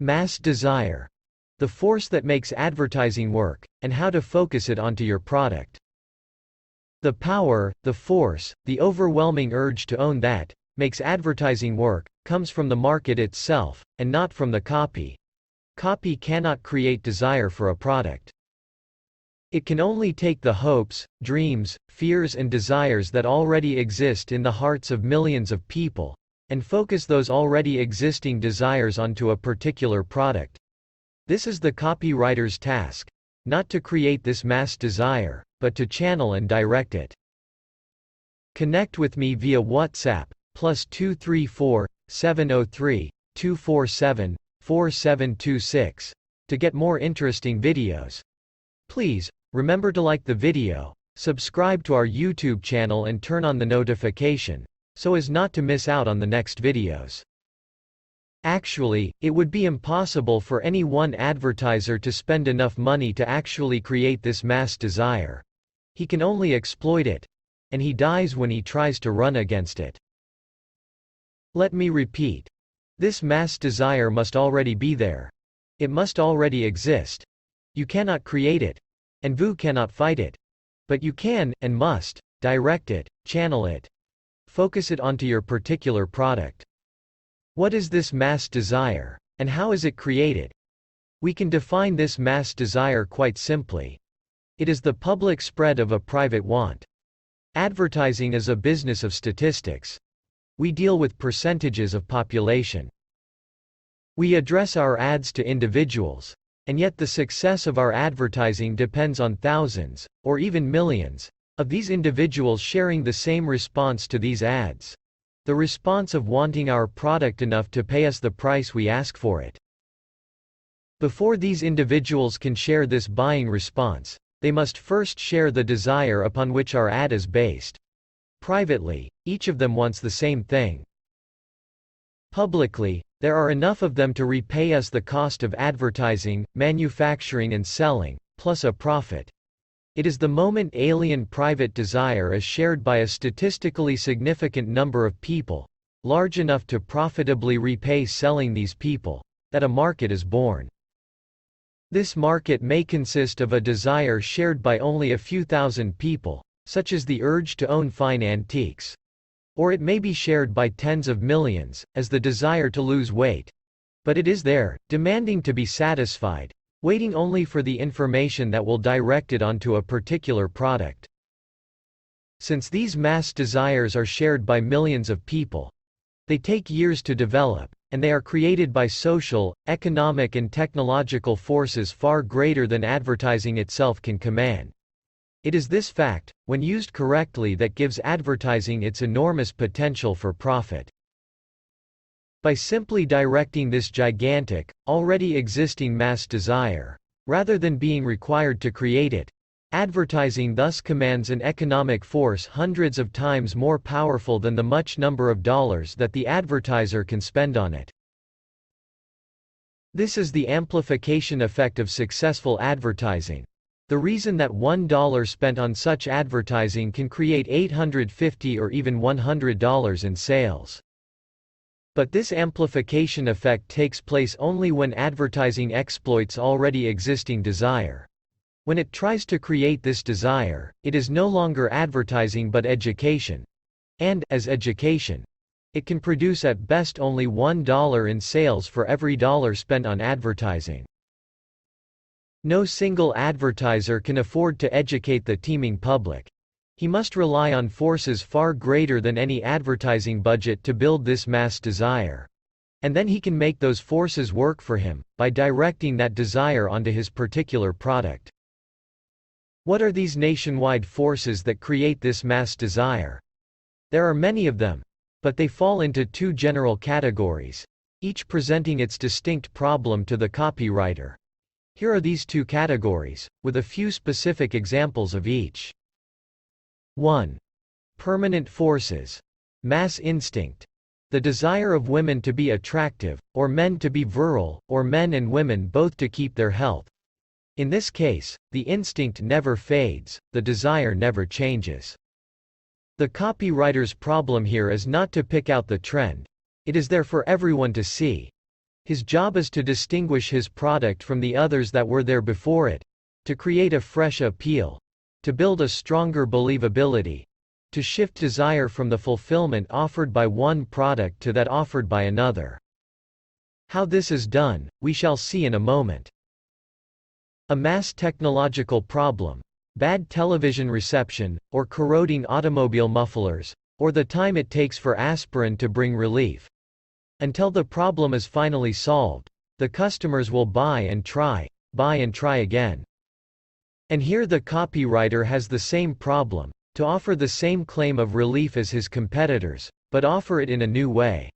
Mass desire. The force that makes advertising work, and how to focus it onto your product. The power, the force, the overwhelming urge to own that makes advertising work, comes from the market itself, and not from the copy. Copy cannot create desire for a product. It can only take the hopes, dreams, fears and desires that already exist in the hearts of millions of people, and focus those already existing desires onto a particular product. This is the copywriter's task. Not to create this mass desire, but to channel and direct it. Connect with me via WhatsApp, +234 703 247 4726, to get more interesting videos. Please, remember to like the video, subscribe to our YouTube channel and turn on the notification, so as not to miss out on the next videos. Actually, it would be impossible for any one advertiser to spend enough money to actually create this mass desire. He can only exploit it, and he dies when he tries to run against it. Let me repeat. This mass desire must already be there. It must already exist. You cannot create it, and VU cannot fight it. But you can, and must, direct it, channel it. Focus it onto your particular product. What is this mass desire, and how is it created? We can define this mass desire quite simply. It is the public spread of a private want. Advertising is a business of statistics. We deal with percentages of population. We address our ads to individuals, and yet the success of our advertising depends on thousands, or even millions, of these individuals sharing the same response to these ads. The response of wanting our product enough to pay us the price we ask for it. Before these individuals can share this buying response, they must first share the desire upon which our ad is based. Privately, each of them wants the same thing. Publicly, there are enough of them to repay us the cost of advertising, manufacturing and selling, plus a profit. It is the moment alien private desire is shared by a statistically significant number of people, large enough to profitably repay selling these people, that a market is born. This market may consist of a desire shared by only a few thousand people, such as the urge to own fine antiques. Or it may be shared by tens of millions, as the desire to lose weight. But it is there, demanding to be satisfied, waiting only for the information that will direct it onto a particular product. Since these mass desires are shared by millions of people, they take years to develop, and they are created by social, economic and technological forces far greater than advertising itself can command. It is this fact, when used correctly, that gives advertising its enormous potential for profit. By simply directing this gigantic, already existing mass desire, rather than being required to create it, advertising thus commands an economic force hundreds of times more powerful than the much number of dollars that the advertiser can spend on it. This is the amplification effect of successful advertising. The reason that $1 spent on such advertising can create $850 or even $100 in sales. But this amplification effect takes place only when advertising exploits already existing desire. When it tries to create this desire, it is no longer advertising but education. And, as education, it can produce at best only $1 in sales for every dollar spent on advertising. No single advertiser can afford to educate the teeming public. He must rely on forces far greater than any advertising budget to build this mass desire. And then he can make those forces work for him, by directing that desire onto his particular product. What are these nationwide forces that create this mass desire? There are many of them, but they fall into two general categories, each presenting its distinct problem to the copywriter. Here are these two categories, with a few specific examples of each. 1. Permanent forces. Mass instinct. The desire of women to be attractive, or men to be virile, or men and women both to keep their health. In this case, the instinct never fades, the desire never changes. The copywriter's problem here is not to pick out the trend. It is there for everyone to see. His job is to distinguish his product from the others that were there before it, to create a fresh appeal, to build a stronger believability, to shift desire from the fulfillment offered by one product to that offered by another. How this is done, we shall see in a moment. A mass technological problem, bad television reception, or corroding automobile mufflers, or the time it takes for aspirin to bring relief. Until the problem is finally solved, the customers will buy and try again. And here the copywriter has the same problem, to offer the same claim of relief as his competitors, but offer it in a new way.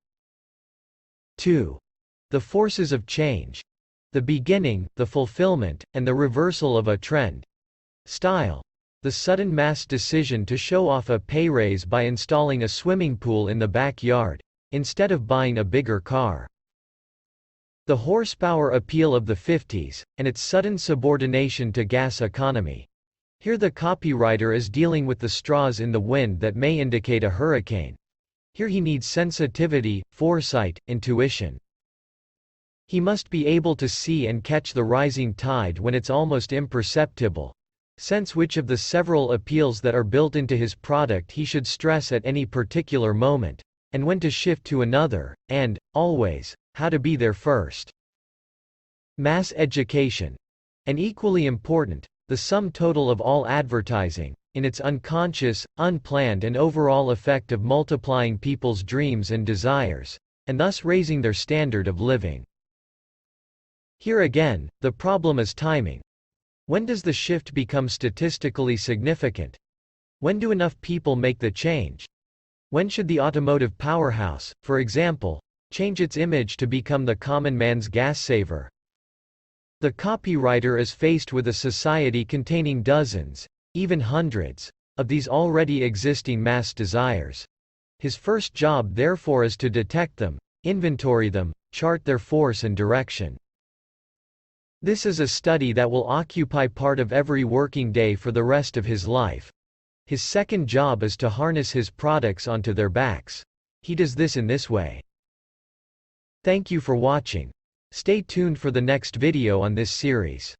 2. The forces of change. The beginning, the fulfillment, and the reversal of a trend. Style. The sudden mass decision to show off a pay raise by installing a swimming pool in the backyard, instead of buying a bigger car. The horsepower appeal of the 50s, and its sudden subordination to gas economy. Here the copywriter is dealing with the straws in the wind that may indicate a hurricane. Here he needs sensitivity, foresight, intuition. He must be able to see and catch the rising tide when it's almost imperceptible, sense which of the several appeals that are built into his product he should stress at any particular moment, and when to shift to another, and, always, how to be there first. Mass education. And equally important, the sum total of all advertising, in its unconscious, unplanned and overall effect of multiplying people's dreams and desires, and thus raising their standard of living. Here again, the problem is timing. When does the shift become statistically significant? When do enough people make the change? When should the automotive powerhouse, for example, change its image to become the common man's gas saver? The copywriter is faced with a society containing dozens, even hundreds, of these already existing mass desires. His first job therefore is to detect them, inventory them, chart their force and direction. This is a study that will occupy part of every working day for the rest of his life. His second job is to harness his products onto their backs. He does this in this way. Thank you for watching. Stay tuned for the next video on this series.